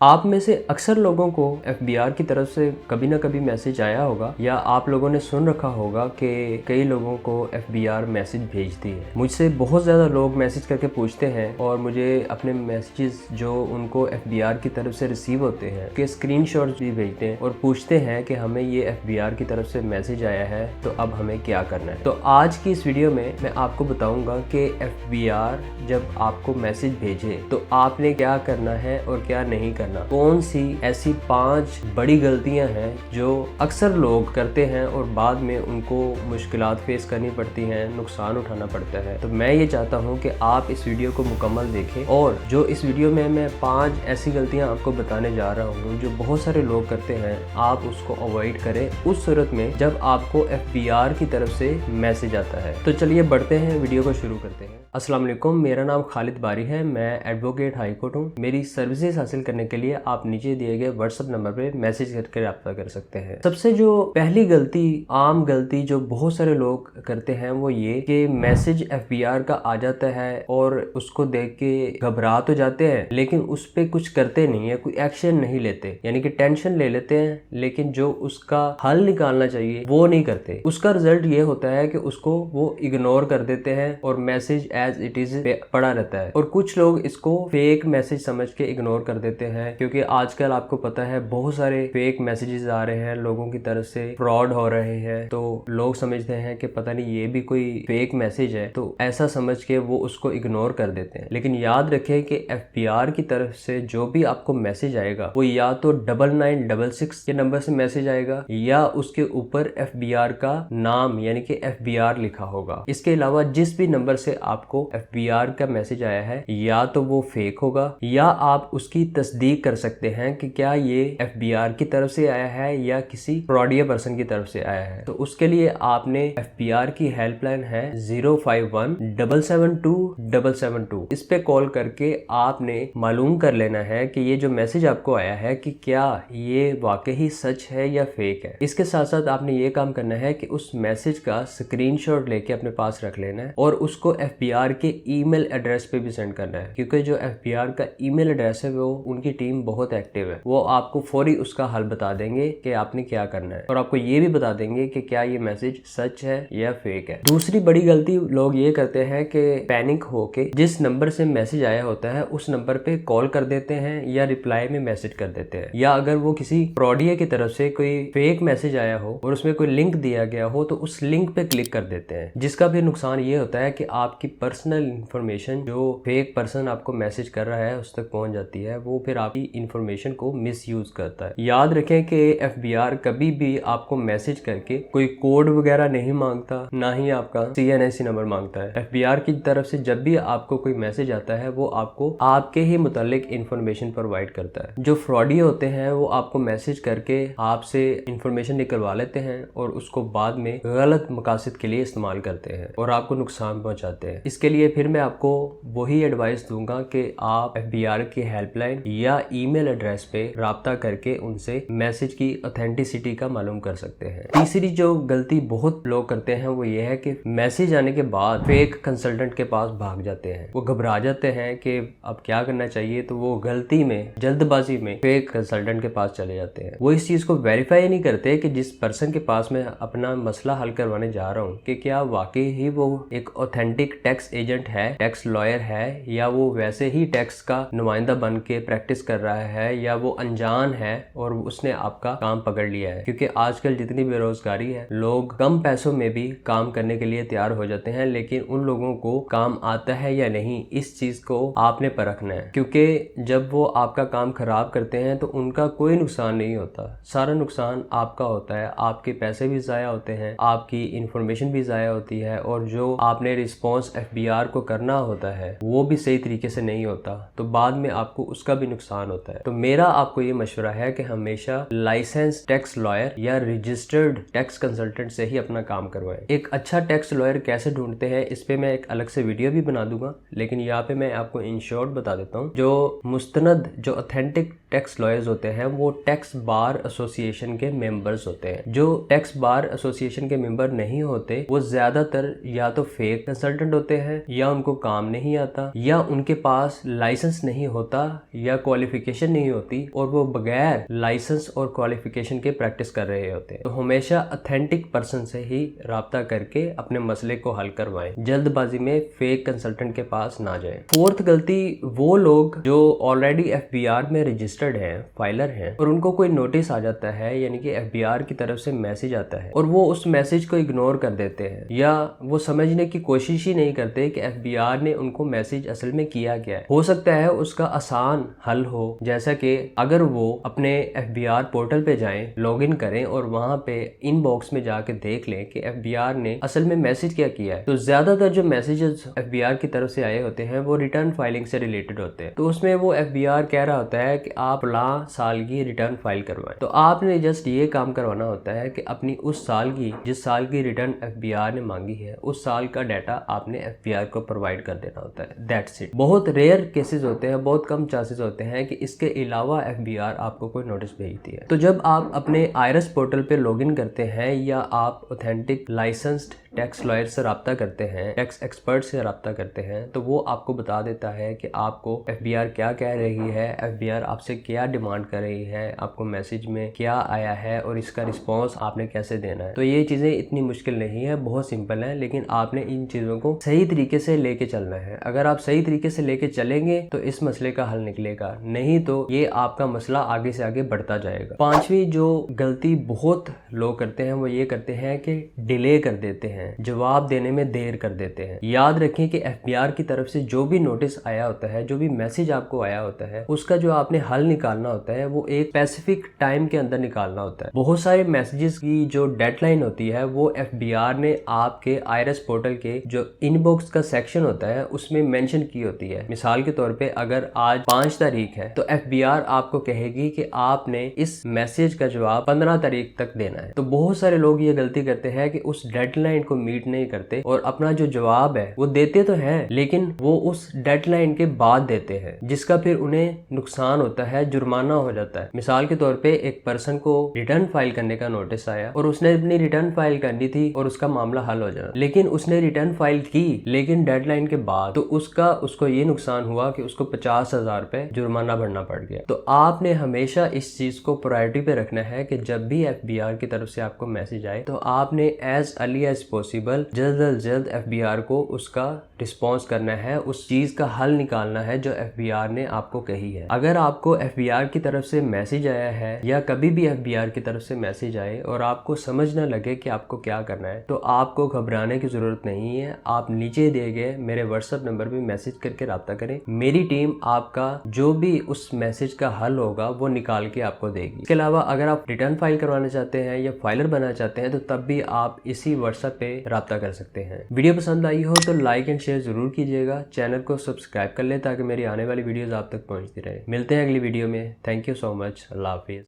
आप में से अक्सर लोगों को एफबीआर की तरफ से कभी ना कभी मैसेज आया होगा या आप लोगों ने सुन रखा होगा कि कई लोगों को एफबीआर मैसेज भेजती है। मुझसे बहुत ज़्यादा लोग मैसेज करके पूछते हैं और मुझे अपने मैसेजेस जो उनको एफबीआर की तरफ से रिसीव होते हैं के स्क्रीनशॉट्स भी भेजते हैं और पूछते हैं कि हमें ये एफबीआर की तरफ से मैसेज आया है तो अब हमें क्या करना है। तो आज की इस वीडियो में मैं आपको बताऊंगा कि एफबीआर जब आपको मैसेज भेजे तो आपने क्या करना है और क्या नहीं करना। कौन सी ऐसी 5 बड़ी गलतियां हैं जो अक्सर लोग करते हैं और बाद में उनको मुश्किलात फेस करनी पड़ती हैं, नुकसान उठाना पड़ता है। तो मैं ये चाहता हूं कि आप इस वीडियो को मुकम्मल देखें और जो इस वीडियो में मैं 5 ऐसी गलतियां आपको बताने जा रहा हूं जो बहुत सारे लोग करते हैं, आप उसको अवॉइड करें उस सूरत में जब आपको एफबीआर की तरफ से मैसेज आता है। तो चलिए बढ़ते हैं, वीडियो को शुरू करते हैं। अस्सलाम वालेकुम, मेरा नाम खालिद बारी है, मैं एडवोकेट हाई कोर्ट हूँ। मेरी सर्विसेज हासिल करने के लिए आप नीचे दिए गए व्हाट्सएप नंबर पे मैसेज करके रब्ता कर सकते हैं। सबसे जो पहली गलती, आम गलती जो बहुत सारे लोग करते हैं वो ये कि मैसेज एफबीआर का आ जाता है और उसको देख के घबरा तो जाते हैं लेकिन उस पे कुछ करते नहीं है, कोई एक्शन नहीं लेते, यानी कि टेंशन ले लेते हैं लेकिन जो उसका हल निकालना चाहिए वो नहीं करते। उसका रिजल्ट ये होता है कि उसको वो इग्नोर कर देते हैं और मैसेज एज इट इज पड़ा रहता है। और कुछ लोग इसको फेक मैसेज समझ के इग्नोर कर देते हैं क्योंकि आजकल आपको पता है बहुत सारे फेक मैसेजेस आ रहे हैं, लोगों की तरफ से फ्रॉड हो रहे हैं। तो लोग समझते हैं कि पता नहीं ये भी कोई फेक मैसेज है, तो ऐसा समझ के वो उसको इग्नोर कर देते हैं। लेकिन याद रखें कि एफबीआर की तरफ से जो भी आपको मैसेज आएगा वो या तो 9966 के नंबर से मैसेज आएगा या उसके ऊपर एफबीआर का नाम यानी कि एफबीआर लिखा होगा। इसके अलावा जिस भी नंबर से आपको एफबीआर का मैसेज आया है या तो वो फेक होगा या आप उसकी तस्दीक कर सकते हैं कि क्या ये एफबीआर की तरफ से आया है या किसी फ्रॉडिया पर्सन की तरफ से आया है। तो उसके लिए आपने एफबीआर की हेल्पलाइन है 051-772-772, इस पे कॉल करके आपने मालूम कर लेना है कि ये जो मैसेज आपको आया है कि क्या ये वाकई सच है या फेक है। इसके साथ साथ आपने ये काम करना है कि उस मैसेज का स्क्रीनशॉट लेके अपने पास रख लेना है और उसको एफबीआर के ईमेल एड्रेस पे भी सेंड करना है, क्योंकि जो एफबीआर का ईमेल एड्रेस है वो उनकी टीम बहुत एक्टिव है, वो आपको फौरी उसका हल बता देंगे कि आपने क्या करना है और आपको ये भी बता देंगे कि क्या ये मैसेज सच है या फेक है। दूसरी बड़ी गलती लोग ये करते हैं कि पैनिक होके जिस नंबर से मैसेज आया होता है उस नंबर पे कॉल कर देते हैं या रिप्लाई में मैसेज कर देते हैं, या अगर वो किसी फ्रॉडिया की तरफ से कोई फेक मैसेज आया हो और उसमें कोई लिंक दिया गया हो तो उस लिंक पे क्लिक कर देते हैं, जिसका भी नुकसान ये होता है कि आपकी पर्सनल इंफॉर्मेशन जो फेक पर्सन आपको मैसेज कर रहा है उस तक पहुंच जाती है, वो फिर आपकी इंफॉर्मेशन को मिसयूज करता है। याद रखें कि एफबीआर कभी भी आपको मैसेज करके कोई कोड वगैरह नहीं मांगता, ना ही आपका सीएनएसी नंबर मांगता है। एफबीआर की तरफ से जब भी आपको कोई मैसेज आता है वो आपको आपके ही मुतालिक इंफॉर्मेशन प्रोवाइड करता है। जो फ्रॉडी होते हैं वो आपको मैसेज करके आपसे इंफॉर्मेशन निकलवा लेते हैं और उसको बाद में गलत मकासद के लिए इस्तेमाल करते हैं और आपको नुकसान पहुंचाते हैं। इसके लिए फिर मैं आपको वही एडवाइस दूंगा कि आप एफबीआर की हेल्पलाइन या ईमेल एड्रेस पे राब्ता करके उनसे मैसेज की ऑथेंटिसिटी का मालूम कर सकते हैं। तीसरी जो गलती बहुत लोग करते हैं वो ये है कि मैसेज आने के बाद फेक कंसल्टेंट के पास भाग जाते हैं, वो घबरा जाते हैं कि अब क्या करना चाहिए, तो वो गलती में जल्दबाजी में फेक कंसल्टेंट के पास चले जाते हैं। वो इस चीज को वेरीफाई नहीं करते कि जिस पर्सन के पास मैं अपना मसला हल करवाने जा रहा हूँ कि क्या वाकई ही वो एक ऑथेंटिक टैक्स एजेंट है, टैक्स लॉयर है, या वो वैसे ही टैक्स का नुमाइंदा बन के प्रैक्टिस कर रहा है, या वो अनजान है और उसने आपका काम पकड़ लिया है। क्योंकि आजकल जितनी बेरोजगारी है, लोग कम पैसों में भी काम करने के लिए तैयार हो जाते हैं, लेकिन उन लोगों को काम आता है या नहीं इस चीज को आपने परखना है। क्योंकि जब वो आपका काम खराब करते हैं तो उनका कोई नुकसान नहीं होता, सारा नुकसान आपका होता है, आपके पैसे भी जाया होते हैं, आपकी इंफॉर्मेशन भी जाया होती है और जो आपने रिस्पॉन्स एफबीआर को करना होता है वो भी सही तरीके से नहीं होता, तो बाद में आपको उसका भी नुकसान होता है। तो मेरा आपको ये मशवरा है कि हमेशा लाइसेंस टैक्स लॉयर या रजिस्टर्ड टैक्स कंसल्टेंट से ही अपना काम करवाएं। एक अच्छा टैक्स लॉयर कैसे ढूंढते हैं इस पे मैं एक अलग से वीडियो भी बना दूंगा, लेकिन यहाँ पे मैं आपको इन शॉर्ट बता देता हूँ। जो मुस्तनद, जो ऑथेंटिक टैक्स लॉयर्स होते हैं वो टैक्स बार एसोसिएशन के मेंबर्स होते हैं। जो टैक्स बार एसोसिएशन के मेंबर नहीं होते वो ज्यादातर या तो फेक कंसल्टेंट होते हैं, या उनको काम नहीं आता, या उनके पास लाइसेंस नहीं होता, या क्वालिफिकेशन नहीं होती और वो बगैर लाइसेंस और क्वालिफिकेशन के प्रैक्टिस कर रहे होते हैं। तो हमेशा ऑथेंटिक पर्सन से ही राब्ता करके अपने मसले को हल करवाएं, जल्दबाजी में फेक कंसल्टेंट के पास ना जाएं। फोर्थ गलती, वो लोग जो ऑलरेडी एफबीआर में रजिस्टर्ड हैं, फाइलर हैं, और उनको कोई नोटिस आ जाता है, यानी कि एफबीआर की तरफ से मैसेज आता है और वो उस मैसेज को इग्नोर कर देते हैं या वो समझने की कोशिश ही नहीं करते कि एफबीआर ने उनको मैसेज असल में किया क्या है। हो सकता है उसका आसान हल हो, जैसा कि अगर वो अपने एफबीआर पोर्टल पे जाएं, लॉगिन करें और वहां पे इनबॉक्स में जाके देख लें कि एफबीआर ने असल में मैसेज क्या किया है। तो ज्यादातर जो मैसेजेस एफबीआर की तरफ से आए होते हैं वो रिटर्न फाइलिंग से रिलेटेड होते हैं। तो उसमें वो एफबीआर कह रहा होता है कि आप फलां साल की रिटर्न फाइल करवाएं। तो आपने जस्ट ये काम करवाना होता है कि अपनी उस साल की, जिस साल की रिटर्न एफबीआर ने मांगी है, उस साल का डाटा आपने एफबीआर को प्रोवाइड कर देना होता है। That's it. बहुत रेयर केसेस होते हैं, बहुत कम चांसेस होते हैं कि इसके अलावा एफबीआर आपको कोई नोटिस भेजती है। तो जब आप अपने आईआरएस पोर्टल पे लॉगिन करते हैं या आप ऑथेंटिक लाइसेंस्ड टैक्स लॉयर से रब्ता करते हैं, टैक्स एक्सपर्ट से रब्ता करते हैं, तो वो आपको बता देता है कि आपको एफबीआर क्या कह रही है, एफबीआर आपसे क्या डिमांड कर रही है, आपको मैसेज में क्या आया है और इसका रिस्पॉन्स आपने कैसे देना है। तो ये चीज़ें इतनी मुश्किल नहीं है, बहुत सिंपल है, लेकिन आपने इन चीज़ों को सही तरीके से लेके चलना है। अगर आप सही तरीके से लेके चलेंगे तो इस मसले का हल निकलेगा, नहीं तो ये आपका मसला आगे से आगे बढ़ता जाएगा। पांचवी जो गलती बहुत लोग करते हैं वो ये करते हैं कि डिले कर देते हैं, जवाब देने में देर कर देते हैं। याद रखें कि एफबीआर की तरफ से जो भी नोटिस आया होता है, जो भी मैसेज आपको आया होता है, उसका जो आपने हल निकालना होता है वो एक स्पेसिफिक टाइम के अंदर निकालना होता है। बहुत सारे मैसेजेस की जो डेडलाइन होती है वो एफबीआर ने आपके आईआरएस पोर्टल के जो इनबॉक्स का सेक्शन होता है उसमें मेंशन की होती है। मिसाल के तौर पे अगर आज 5 तारीख है तो एफबीआर आपको कहेगी कि आपने इस मैसेज का जवाब 15 तारीख तक देना है। तो बहुत सारे लोग ये गलती करते हैं कि उस डेडलाइन को मीट नहीं करते और अपना जो जवाब है वो देते तो हैं, लेकिन वो उस डेडलाइन के बाद देते हैं, जिसका फिर उन्हें नुकसान होता है, जुर्माना हो जाता है। मिसाल के तौर पे एक पर्सन को रिटर्न फाइल करने का नोटिस आया और उसने अपनी रिटर्न फाइल करनी थी और उसका मामला हल हो जाना, लेकिन उसने रिटर्न फाइल की लेकिन डेडलाइन के बाद, तो उसको ये नुकसान हुआ कि उसको 50,000 रुपए जुर्माना भरना पड़ गया। तो आपने हमेशा इस चीज को प्रायोरिटी पे रखना है कि जब भी एफबीआर की तरफ से आपको मैसेज आए तो आपने एज अर्ली एज पॉसिबल जल्द अज जल्द एफबीआर को उसका रिस्पॉन्स करना है, उस चीज का हल निकालना है जो एफबीआर ने आपको कही है। अगर आपको एफबीआर की तरफ से मैसेज आया है या कभी भी एफबीआर की तरफ से मैसेज आए और आपको समझ न लगे कि आपको क्या करना है, तो आपको घबराने की जरूरत नहीं है। आप नीचे दिए गए मेरे व्हाट्सएप नंबर पे मैसेज करके राब्ता करें, मेरी टीम आपका जो भी उस मैसेज का हल होगा वो निकाल के आपको देगी। इसके अलावा अगर आप रिटर्न फाइल करवाना चाहते हैं या फाइलर बनना चाहते हैं तो तब भी आप इसी व्हाट्सएप पे राब्ता कर सकते हैं। वीडियो पसंद आई हो तो लाइक एंड शेयर जरूर कीजिएगा, चैनल को सब्सक्राइब कर लें ताकि मेरी आने वाली वीडियोस आप तक पहुंचती रहे। मिलते हैं अगली वीडियो में। Thank you so much. Allah Hafiz.